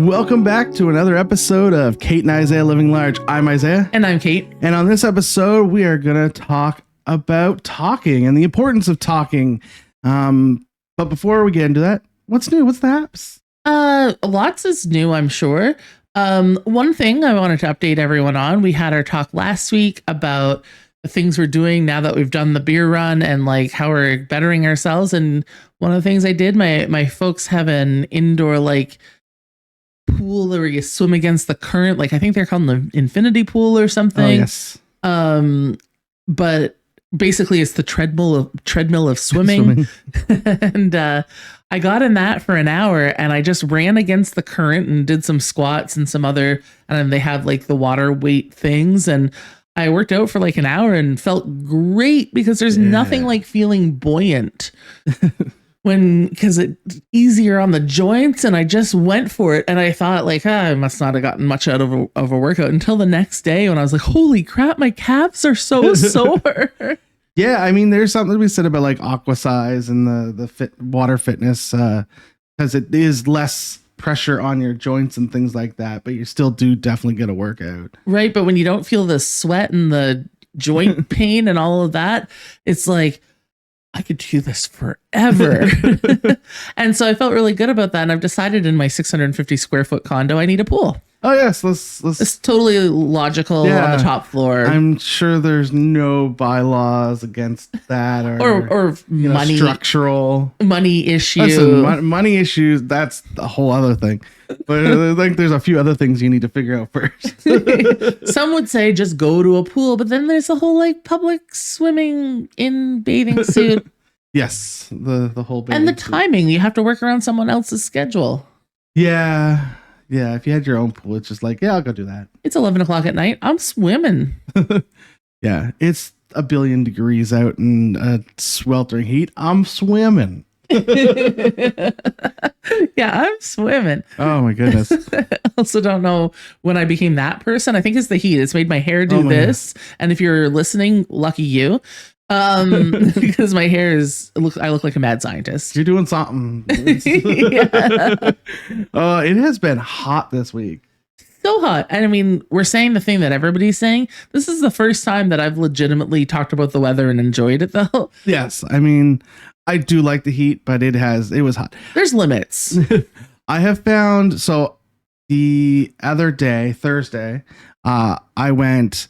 Welcome back to another episode of Kate and Isaiah Living Large. I'm Isaiah. And I'm Kate. And on this episode, we are going to talk about talking and the importance of talking. But before we get into that, what's new? What's the apps? Lots is new, I'm sure. One thing I wanted to update everyone on, we had our talk last week about the things we're doing now that we've done the beer run and like how we're bettering ourselves. And one of the things I did, my folks have an indoor like pool where you swim against the current. Like I think they're called the infinity pool or something. Oh, yes. But basically it's the treadmill of swimming. And I got in that for an hour and I just ran against the current and did some squats and some other, and then they have like the water weight things, and I worked out for like an hour and felt great because there's nothing like feeling buoyant because it's easier on the joints, and I just went for it. And I thought like, I must not have gotten much out of a workout until the next day when I was like, holy crap, my calves are so sore. Yeah, I mean, there's something to be said about like aqua size and the water fitness because it is less pressure on your joints and things like that, but you still do definitely get a workout. Right, but when you don't feel the sweat and the joint pain and all of that, it's like, I could do this forever. And so I felt really good about that. And I've decided in my 650 square foot condo, I need a pool. Oh yes, let's. It's totally logical on the top floor. I'm sure there's no bylaws against that or money, structural money issue. Listen, money issues. That's a whole other thing. But I think there's a few other things you need to figure out first. Some would say just go to a pool, but then there's a whole like public swimming in bathing suit. Yes, the whole bathing and the timing. You have to work around someone else's schedule. Yeah. Yeah, if you had your own pool, it's just like, yeah, I'll go do that. It's 11 o'clock at night. I'm swimming. Yeah, it's 1 billion degrees out in sweltering heat. I'm swimming. Yeah, I'm swimming. Oh, my goodness. I also don't know when I became that person. I think it's the heat. It's made my hair do this. God. And if you're listening, lucky you. Because my hair I look like a mad scientist. You're doing something. It has been hot this week. So hot. And I mean, we're saying the thing that everybody's saying. This is the first time that I've legitimately talked about the weather and enjoyed it though. Yes. I mean, I do like the heat, but it was hot. There's limits. I have found, so the other day, Thursday, I went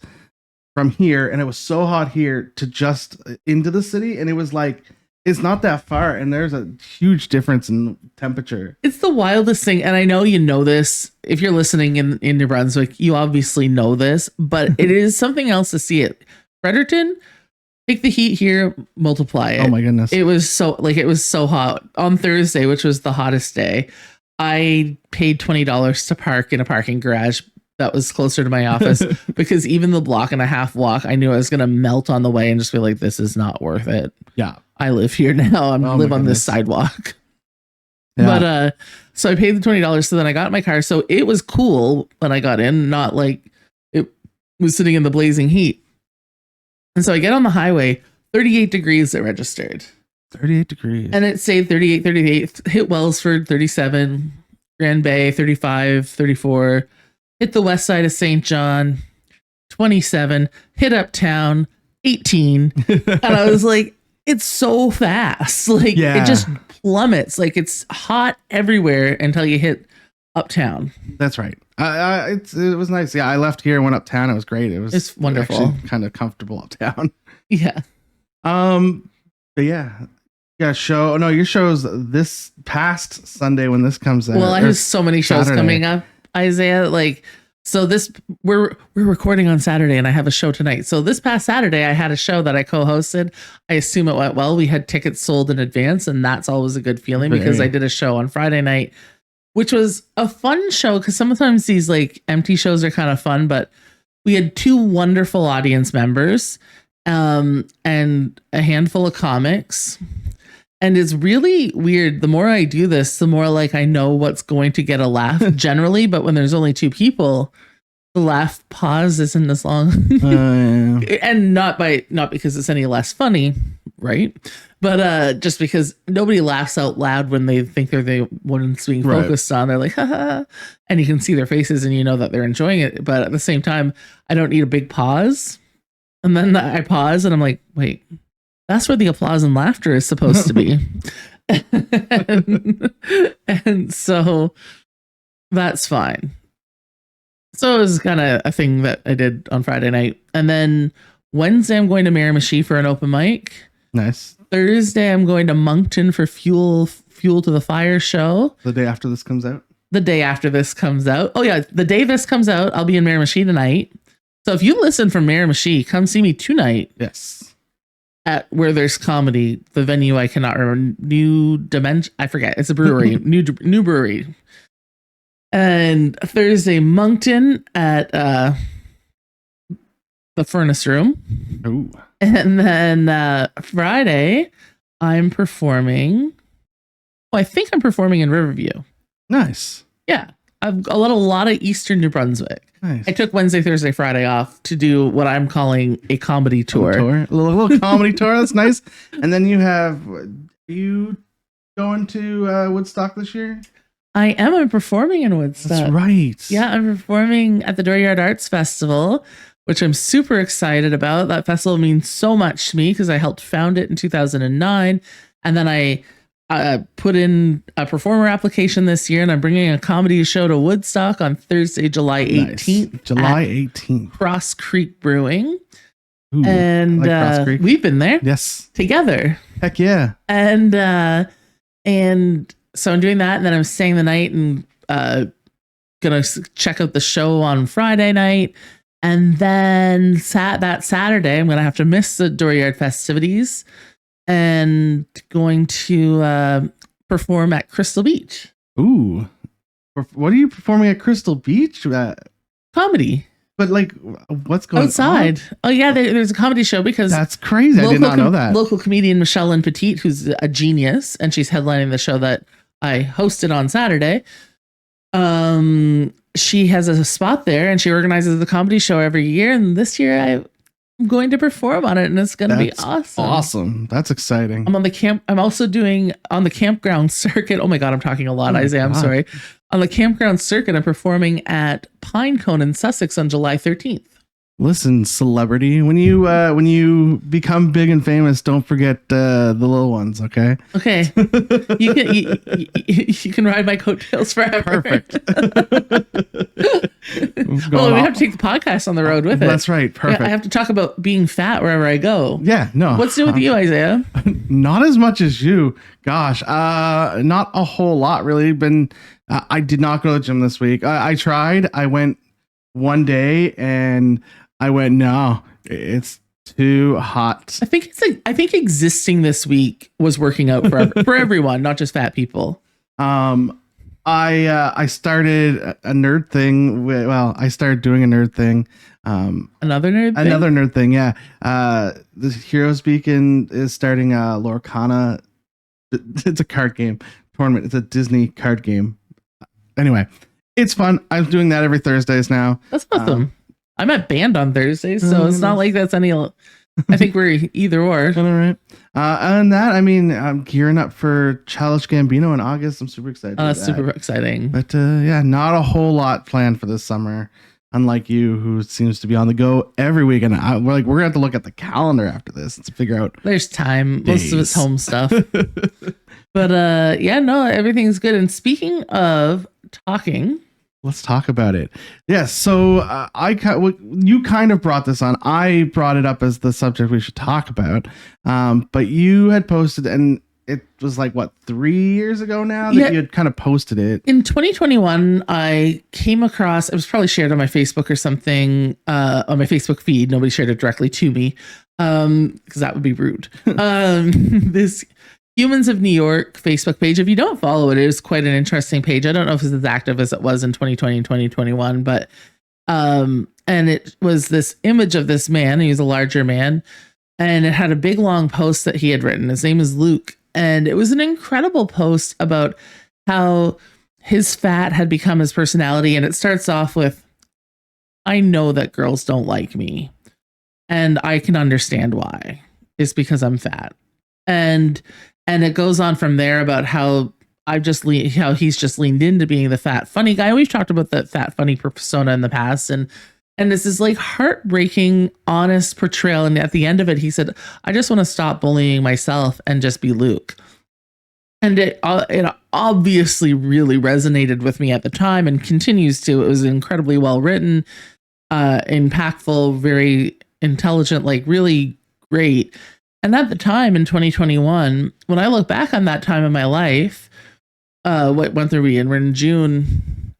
from here and it was so hot here to just into the city, and it was like, it's not that far and there's a huge difference in temperature. It's the wildest thing. And I know you know this. If you're listening in New Brunswick, you obviously know this, but it is something else to see it. Fredericton, take the heat here, multiply it. Oh my goodness. It was so hot on Thursday, which was the hottest day. I paid $20 to park in a parking garage that was closer to my office because even the block and a half walk, I knew I was going to melt on the way and just be like, this is not worth it. Yeah. I live here now. I live on this sidewalk. Yeah. But so I paid the $20. So then I got in my car. So it was cool when I got in, not like it was sitting in the blazing heat. And so I get on the highway, 38 degrees it registered. 38 degrees. And it saved 38, hit Wellsford, 37, Grand Bay, 35, 34, hit the west side of St. John, 27, hit Uptown, 18. And I was like, it's so fast. Like it just plummets. Like it's hot everywhere until you hit Uptown. That's right. It was nice. Yeah, I left here and went uptown. It was great. It's wonderful. Kind of comfortable uptown. Yeah. But yeah. Show. No, your show's this past Sunday when this comes out. Well, I have so many shows coming up, Isaiah. Like, so we're recording on Saturday and I have a show tonight. So this past Saturday, I had a show that I co-hosted. I assume it went well. We had tickets sold in advance, and that's always a good feeling because I did a show on Friday night, which was a fun show because sometimes these like empty shows are kind of fun, but we had 2 wonderful audience members and a handful of comics. And it's really weird. The more I do this, the more like I know what's going to get a laugh generally. But when there's only 2 people, the laugh pause isn't as long. And not because it's any less funny. right? But just because nobody laughs out loud when they think they're the ones being focused on, they're like, ha, and you can see their faces and you know that they're enjoying it. But at the same time, I don't need a big pause. And then I pause and I'm like, wait, that's where the applause and laughter is supposed to be. and so that's fine. So it was kind of a thing that I did on Friday night. And then Wednesday, I'm going to Miramichi for an open mic. Nice. Thursday, I'm going to Moncton for Fuel to the Fire show. The day after this comes out? The day after this comes out. Oh, yeah. The day this comes out, I'll be in Miramichi tonight. So if you listen from Miramichi, come see me tonight. Yes. At where there's comedy, the venue I cannot remember. New Dimension. I forget. It's a brewery. new brewery. And Thursday, Moncton at the Furnace Room. Ooh. And then Friday, I'm performing. Oh, I think I'm performing in Riverview. Nice. Yeah. I've a lot of Eastern New Brunswick. Nice. I took Wednesday, Thursday, Friday off to do what I'm calling a comedy tour. A little comedy tour. That's nice. And then you have, are you going to Woodstock this year? I am. I'm performing in Woodstock. That's right. Yeah, I'm performing at the Dooryard Arts Festival, which I'm super excited about. That festival means so much to me because I helped found it in 2009. And then I put in a performer application this year, and I'm bringing a comedy show to Woodstock on Thursday, July 18th. Nice. July 18th. Cross Creek Brewing. Ooh, and like Cross Creek. We've been there. Yes. Together. Heck yeah. And so I'm doing that, and then I'm staying the night and gonna check out the show on Friday night. And then that Saturday, I'm gonna have to miss the Dooryard festivities and going to perform at Crystal Beach. Ooh, what are you performing at Crystal Beach? Comedy. But like, what's going outside? on? Oh yeah, there's a comedy show because that's crazy. I did not know that. Local comedian Michelle Lynn Petit, who's a genius, and she's headlining the show that I hosted on Saturday. She has a spot there, and she organizes the comedy show every year. And this year, I'm going to perform on it, and it's going to be awesome. Awesome! That's exciting. I'm on the camp. I'm also doing on the campground circuit. Oh my god, I'm talking a lot, Isaiah. I'm sorry. On the campground circuit, I'm performing at Pinecone in Sussex on July 13th. Listen, celebrity, when you become big and famous, don't forget the little ones, okay? Okay. You can ride my coattails forever. Perfect. Well, we have to take the podcast on the road with it. That's right. Perfect. Yeah, I have to talk about being fat wherever I go. Yeah, no. What's new with you, Isaiah? Not as much as you. Gosh, not a whole lot really. I did not go to the gym this week. I tried. I went one day and I went, no, it's too hot. I think existing this week was working out for everyone, not just fat people. I started a nerd thing. I started doing a nerd thing. Another nerd thing. Yeah. The Heroes Beacon is starting Lorcana. It's a card game tournament. It's a Disney card game. Anyway, it's fun. I'm doing that every Thursdays now. That's awesome. I'm at band on Thursdays, so it's not like that's any. I think we're either or. All right. Other than that, I mean, I'm gearing up for Childish Gambino in August. I'm super excited. Oh, that's super exciting. But yeah, not a whole lot planned for this summer. Unlike you, who seems to be on the go every week, and we're gonna have to look at the calendar after this to figure out. There's time. Most of it's home stuff. But yeah, no, everything's good. And speaking of talking. Let's talk about it. Yes. So you kind of brought this on. I brought it up as the subject we should talk about. But you had posted, and it was like, what, 3 years ago now that you had kind of posted it. In 2021, I came across, it was probably shared on my Facebook or something, on my Facebook feed. Nobody shared it directly to me, because that would be rude. This Humans of New York Facebook page. If you don't follow it, it is quite an interesting page. I don't know if it's as active as it was in 2020 and 2021, but and it was this image of this man. He was a larger man, and it had a big long post that he had written. His name is Luke, and it was an incredible post about how his fat had become his personality. And it starts off with, "I know that girls don't like me, and I can understand why. It's because I'm fat." And it goes on from there about how how he's just leaned into being the fat funny guy. We've talked about the fat funny persona in the past, and this is like heartbreaking, honest portrayal. And at the end of it, he said, "I just want to stop bullying myself and just be Luke." And it obviously really resonated with me at the time and continues to. It was incredibly well written, impactful, very intelligent, like really great. And at the time in 2021, when I look back on that time in my life, what month are we in? We're in June.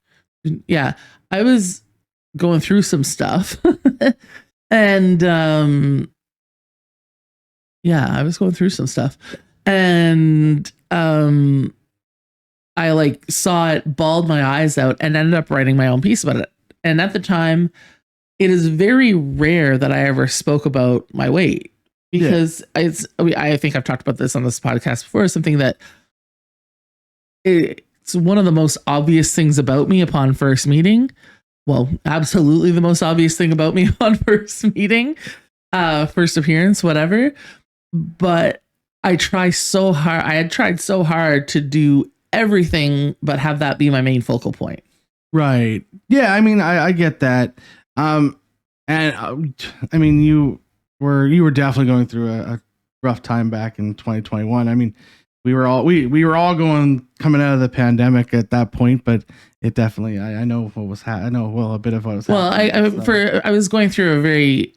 Yeah, I was going through some stuff. And I was going through some stuff. And I like saw it, bawled my eyes out, and ended up writing my own piece about it. And at the time, it is very rare that I ever spoke about my weight, because I think I've talked about this on this podcast before. Something that it's one of the most obvious things about me upon first meeting. Well, absolutely the most obvious thing about me on first meeting, first appearance, whatever. But I had tried so hard to do everything but have that be my main focal point. Right. Yeah, I mean, I get that. I mean, you were definitely going through a rough time back in 2021. I mean, we were all coming out of the pandemic at that point, but it definitely, I know what was I know a bit of what was happening. Well, I was going through a very,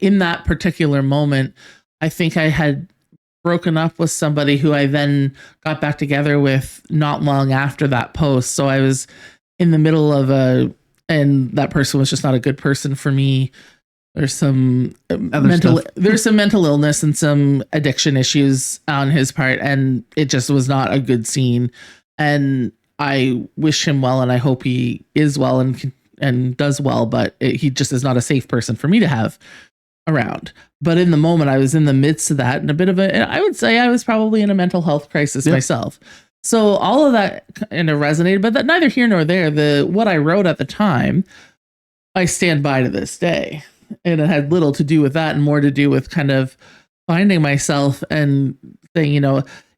in that particular moment, I think I had broken up with somebody who I then got back together with not long after that post. So I was in the middle of and that person was just not a good person for me. There's some mental illness and some addiction issues on his part, and it just was not a good scene. And I wish him well, and I hope he is well and does well, but he just is not a safe person for me to have around. But in the moment, I was in the midst of that, and I would say I was probably in a mental health crisis myself. So all of that kind of resonated, but that neither here nor there. What I wrote at the time, I stand by to this day. And it had little to do with that and more to do with kind of finding myself and saying,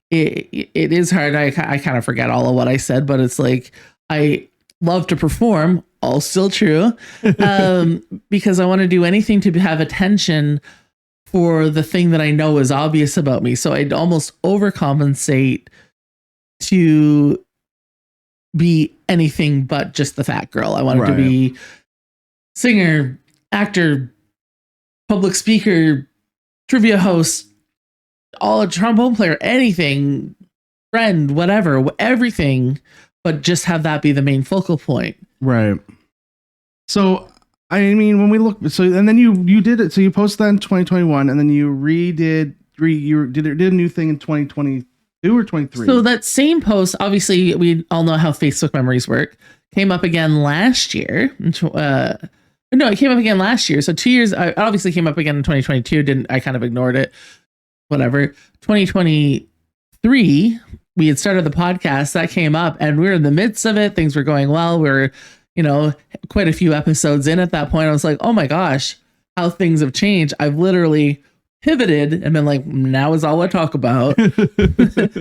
it is hard. I kind of forget all of what I said, but it's like, I love to perform, all still true, because I want to do anything to have attention for the thing that I know is obvious about me. So I'd almost overcompensate to be anything but just the fat girl. I wanted to be singer, actor, public speaker, trivia host, a trombone player, anything, friend, whatever, everything, but just have that be the main focal point. Right. So, I mean, when we look, and then you did it. So you posted that in 2021, and then you did a new thing in 2022 or 23. So that same post, obviously, we all know how Facebook memories work, came up again last year. No, it came up again last year. So 2 years, I obviously came up again in 2022. I kind of ignored it. Whatever. 2023, we had started the podcast. That came up and we were in the midst of it. Things were going well. We were, quite a few episodes in at that point. I was like, oh my gosh, how things have changed. I've literally pivoted and been like, now is all I talk about.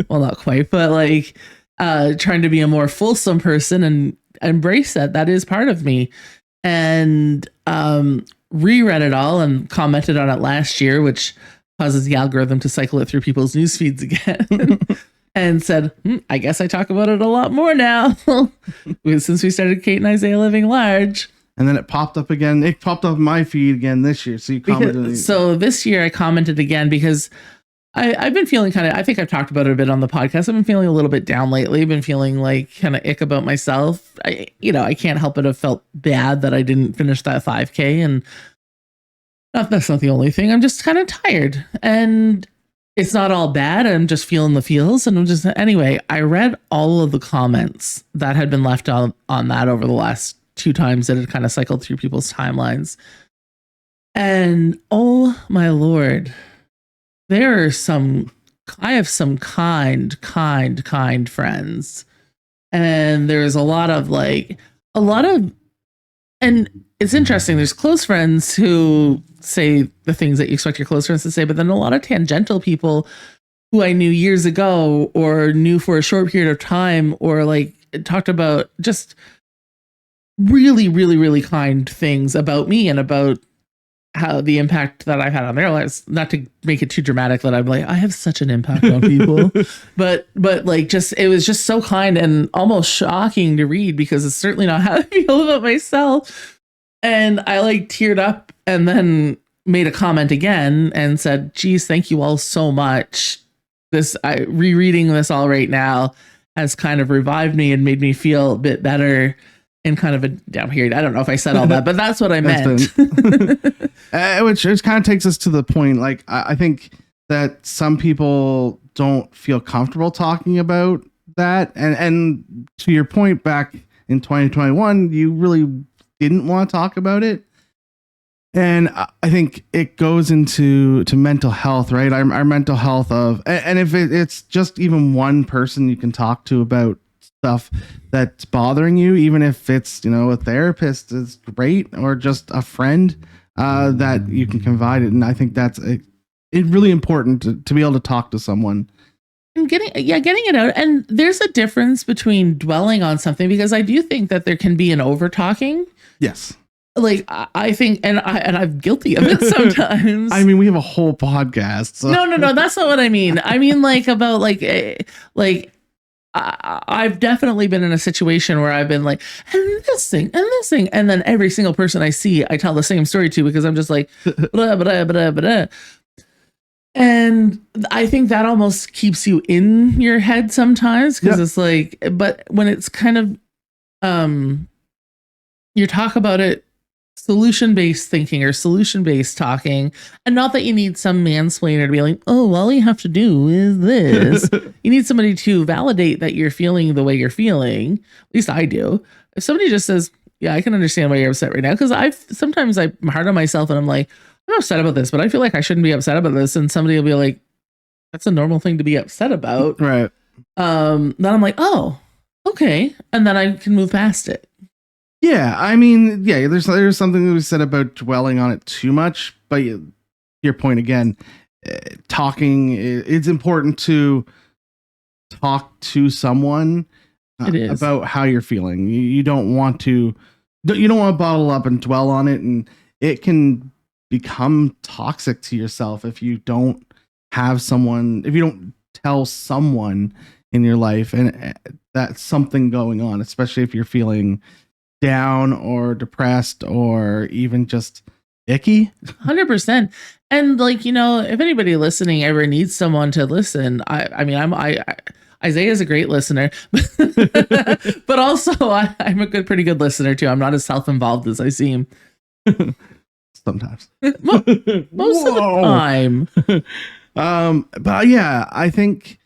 Well, not quite, but like trying to be a more fulsome person and embrace that. That is part of me. And reread it all and commented on it last year, which causes the algorithm to cycle it through people's news feeds again. And said, I guess I talk about it a lot more now since we started Kate and Isaiah Living Large. And then it popped up again. It popped up my feed again this year. So you commented. So this year I commented again because I've been feeling I think I've talked about it a bit on the podcast. I've been feeling a little bit down lately. I've been feeling like kind of ick about myself. I can't help it. I've felt bad that I didn't finish that 5K. And that's not the only thing. I'm just kind of tired. And it's not all bad. I'm just feeling the feels. And anyway, I read all of the comments that had been left on that over the last 2 times that had kind of cycled through people's timelines. And oh my Lord, I have some kind friends. And there's a lot of, and it's interesting. There's close friends who say the things that you expect your close friends to say, but then a lot of tangential people who I knew years ago or knew for a short period of time, or like talked about just really, really, really kind things about me and about how the impact that I've had on their lives. Not to make it too dramatic that I'm like, I have such an impact on people, but like just, it was just so kind and almost shocking to read, because it's certainly not how I feel about myself. And I like teared up and then made a comment again and said, geez, thank you all so much. Rereading this all right now has kind of revived me and made me feel a bit better in kind of a down period. I don't know if I said all that, but that's what I meant. Which kind of takes us to the point. Like, I think that some people don't feel comfortable talking about that. And to your point, back in 2021, you really didn't want to talk about it. And I think it goes into mental health, right? Our mental health and if it's just even one person you can talk to about stuff that's bothering you, even if it's, a therapist is great, or just a friend that you can confide it. And I think that's it's really important to be able to talk to someone. And getting it out. And there's a difference between dwelling on something, because I do think that there can be an over talking. Yes. Like, I think, and I'm guilty of it sometimes. I mean, we have a whole podcast. So. No, that's not what I mean. I mean, like, about I've definitely been in a situation where I've been like, and this thing, and then every single person I see, I tell the same story to, because I'm just like, blah, blah, blah, blah. And I think that almost keeps you in your head sometimes, because it's like, but when it's kind of, you talk about it solution-based thinking or solution-based talking, and not that you need some mansplainer to be like, oh, all you have to do is this. You need somebody to validate that you're feeling the way you're feeling. At least I do. If somebody just says, yeah, I can understand why you're upset right now, because sometimes I'm hard on myself and I'm like, I'm upset about this, but I feel like I shouldn't be upset about this. And somebody will be like, that's a normal thing to be upset about. Right. Then I'm like, oh, okay. And then I can move past it. Yeah, I mean, yeah, there's something that we said about dwelling on it too much, but your point again, talking, it's important to talk to someone about how you're feeling. You don't want to bottle up and dwell on it, and it can become toxic to yourself if you don't tell someone in your life and that's something going on, especially if you're feeling down or depressed or even just icky. 100%. And like, if anybody listening ever needs someone to listen, I mean, Isaiah is a great listener, but also I'm a pretty good listener too. I'm not as self-involved as I seem. Sometimes. Most of the time. But yeah, I think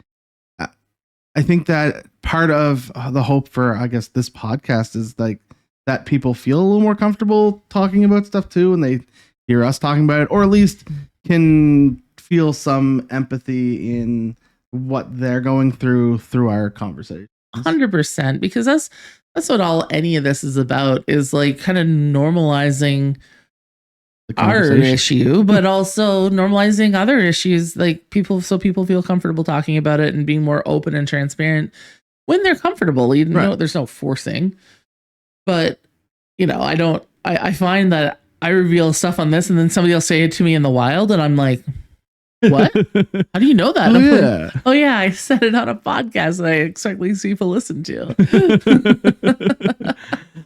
that part of the hope for, I guess, this podcast is like that people feel a little more comfortable talking about stuff too, and they hear us talking about it, or at least can feel some empathy in what they're going through our conversation. 100%, because that's what any of this is about, is like kind of normalizing our issue, but also normalizing other issues, like so people feel comfortable talking about it and being more open and transparent when they're comfortable. You know, there's no forcing. But, I find that I reveal stuff on this and then somebody will say it to me in the wild and I'm like, what? How do you know that? Oh yeah, I said it on a podcast that I expect these people listen to.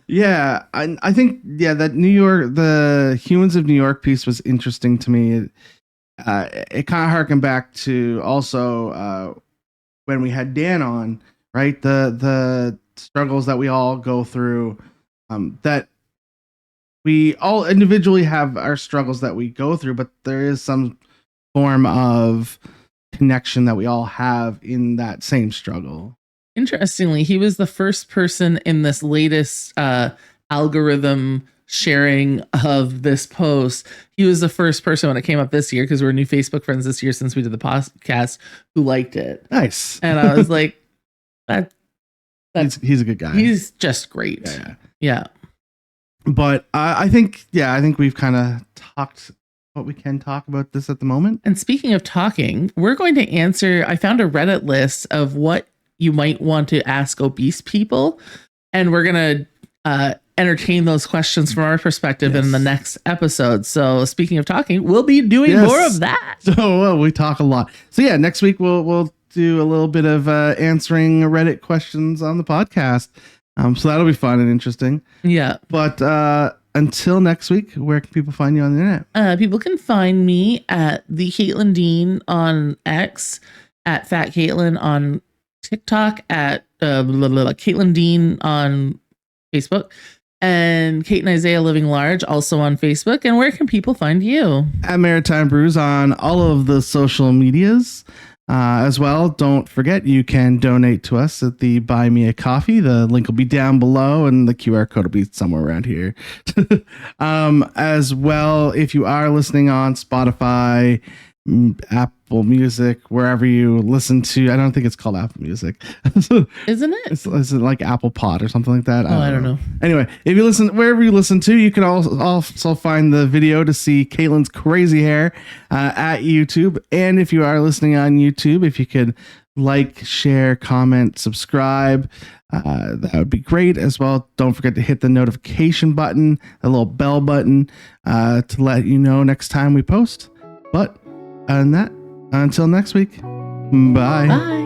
Yeah, I think, that the Humans of New York piece was interesting to me. It kind of harkened back to also when we had Dan on, right? The struggles that we all go through, that we all individually have our struggles that we go through, but there is some form of connection that we all have in that same struggle. Interestingly, he was the first person in this latest algorithm sharing of this post. He was the first person when it came up this year, because we're new Facebook friends this year since we did the podcast, who liked it. Nice. And I was like, he's a good guy. He's just great. Yeah. But I think we've kind of talked we can talk about this at the moment. And speaking of talking, we're going to answer. I found a Reddit list of what you might want to ask obese people, and we're going to entertain those questions from our perspective in the next episode. So speaking of talking, we'll be doing more of that. So we talk a lot. So yeah, next week we'll do a little bit of answering Reddit questions on the podcast. So that'll be fun and interesting. Yeah. But until next week, where can people find you on the internet? People can find me at the Caitlin Dean on X, at Fat Caitlin on TikTok, at Caitlin Dean on Facebook, and Kate and Isaiah Living Large also on Facebook. And where can people find you? At Maritime Brews on all of the social medias. As well, don't forget you can donate to us at the Buy Me a Coffee. The link will be down below, and the QR code will be somewhere around here. As well, if you are listening on Spotify, Apple Music, wherever you listen to, I don't think it's called Apple Music, isn't it? Is it like Apple Pod or something like that? I don't know. Anyway, if you listen wherever you listen to, you can also find the video to see Caitlin's crazy hair at YouTube. And if you are listening on YouTube, if you could like, share, comment, subscribe, that would be great. As well, don't forget to hit the notification button, the little bell button, to let you know next time we post. But other than that, until next week, bye. Bye.